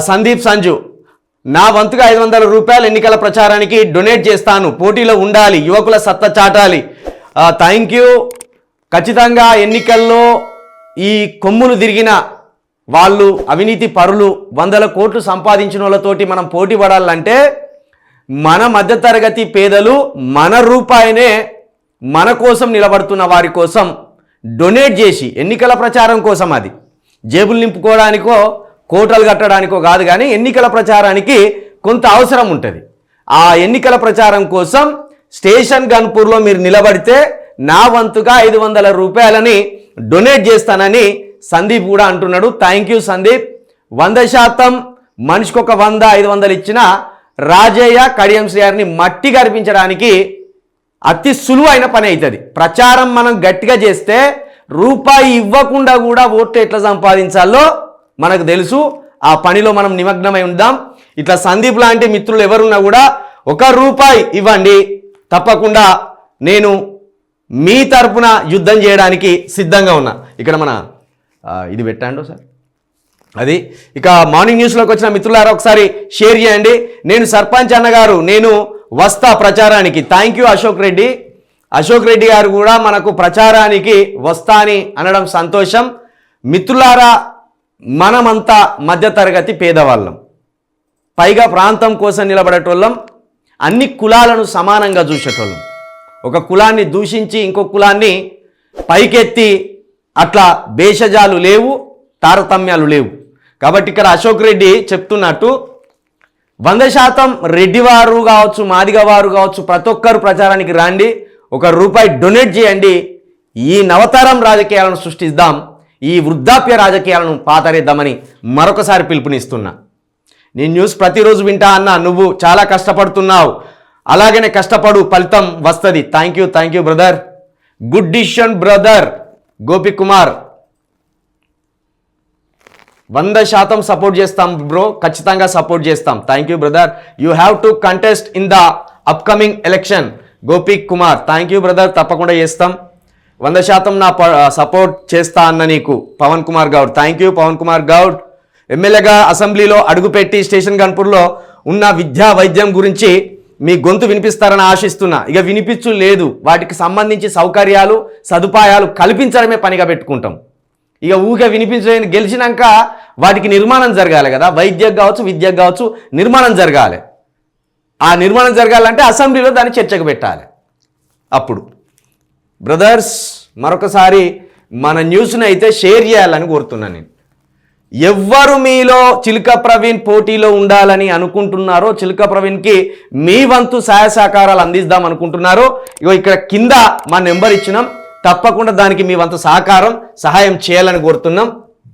సందీప్ సంజు, నా వంతుగా 500 రూపాయలు ఎన్నికల ప్రచారానికి డొనేట్ చేస్తాను, పోటీలో ఉండాలి, యువకుల సత్తా చాటాలి. Thank you. ఖచ్చితంగా ఎన్నికల్లో ఈ కొమ్ములు తిరిగిన వాళ్ళు, అవినీతి పరులు, 100 కోట్లు సంపాదించిన వాళ్ళతోటి మనం పోటీ పడాలంటే మన మధ్యతరగతి పేదలు మన రూపాయినే మన కోసం నిలబడుతున్న వారి కోసం డొనేట్ చేసి, ఎన్నికల ప్రచారం కోసం, అది జేబులు నింపుకోవడానికో కోటలు కట్టడానికో కాదు, కానీ ఎన్నికల ప్రచారానికి కొంత అవసరం ఉంటుంది. ఆ ఎన్నికల ప్రచారం కోసం స్టేషన్ గన్పూర్లో మీరు నిలబడితే నా వంతుగా 500 రూపాయలని డొనేట్ చేస్తానని సందీప్ కూడా అంటున్నాడు. Thank you Sandeep. 100% మనిషికి ఒక 100, 500 ఇచ్చిన రాజయ్య కడియం శ్రీగారిని మట్టి గర్పించడానికి అతి సులువైన పని అవుతుంది. ప్రచారం మనం గట్టిగా చేస్తే రూపాయి ఇవ్వకుండా కూడా ఓట్లు ఎట్లా సంపాదించాలో మనకు తెలుసు. ఆ పనిలో మనం నిమగ్నమై ఉందాం. ఇట్లా సందీప్ లాంటి మిత్రులు ఎవరున్నా కూడా ₹1 ఇవ్వండి, తప్పకుండా నేను మీ తరపున యుద్ధం చేయడానికి సిద్ధంగా ఉన్నా. ఇక్కడ మన ఇది పెట్టండి సార్, అది ఇక మార్నింగ్ న్యూస్లోకి వచ్చిన మిత్రులారా ఒకసారి షేర్ చేయండి. నేను సర్పంచ్ అన్నగారు, నేను వస్తా ప్రచారానికి. Thank you Ashok Reddy. అశోక్ రెడ్డి గారు కూడా మనకు ప్రచారానికి వస్తా అని అనడం సంతోషం. మిత్రులారా, మనమంతా మధ్యతరగతి పేదవాళ్ళం, పైగా ప్రాంతం కోసం నిలబడేటోళ్ళం, అన్ని కులాలను సమానంగా చూసేటోళ్ళం. ఒక కులాన్ని దూషించి ఇంకో కులాన్ని పైకెత్తి అట్లా భేషజాలు లేవు, తారతమ్యాలు లేవు. కాబట్టి ఇక్కడ అశోక్ రెడ్డి చెప్తున్నట్టు 100% రెడ్డివారు కావచ్చు, మాదిగవారు కావచ్చు, ప్రతి ఒక్కరు ప్రచారానికి రండి, ₹1 డొనేట్ చేయండి. ఈ నవతరం రాజకీయాలను సృష్టిద్దాం, ఈ వృద్ధాప్య రాజకీయాలను పాతరేద్దామని మరొకసారి పిలుపునిస్తున్నా. నేను న్యూస్ ప్రతిరోజు వింటా అన్నా, నువ్వు చాలా కష్టపడుతున్నావు, అలాగనే కష్టపడు, ఫలితం వస్తుంది. Thank you brother. Good decision brother. Gopi Kumar, 100% support చేస్తాం బ్రో, ఖచ్చితంగా సపోర్ట్ చేస్తాం. Thank you brother. You have to contest in the upcoming election. Gopi Kumar, thank you brother, తప్పకుండా చేస్తాం. 100% నా సపోర్ట్ చేస్తా అన్న నీకు. Pawan Kumar Goud, thank you Pawan Kumar Goud. ఎమ్మెల్యేగా అసెంబ్లీలో అడుగుపెట్టి స్టేషన్ గన్పూర్లో ఉన్న విద్యా వైద్యం గురించి మీ గొంతు వినిపిస్తారని ఆశిస్తున్నా. ఇక వినిపించు లేదు, వాటికి సంబంధించి సౌకర్యాలు సదుపాయాలు కల్పించడమే పనిగా పెట్టుకుంటాం. ఇక ఊగా వినిపించలేదు, గెలిచినాక వాటికి నిర్మాణం జరగాలి కదా, వైద్యం కావచ్చు, విద్య కావచ్చు, నిర్మాణం జరగాలి. ఆ నిర్మాణం జరగాలంటే అసెంబ్లీలో దాన్ని చర్చకు పెట్టాలి. అప్పుడు బ్రదర్స్, మరొకసారి మన న్యూస్ని అయితే షేర్ చేయాలని కోరుతున్నాను నేను. ఎవ్వరు మీలో చిలుక ప్రవీణ్ పోటీలో ఉండాలని అనుకుంటున్నారో, చిలుక ప్రవీణ్కి మీ వంతు సహాయ సహకారాలు అందిద్దాం అనుకుంటున్నారో, ఇగో ఇక్కడ కింద మా నెంబర్ ఇచ్చినాం, తప్పకుండా దానికి మీ వంతు సహాయం చేయాలని కోరుతున్నాం.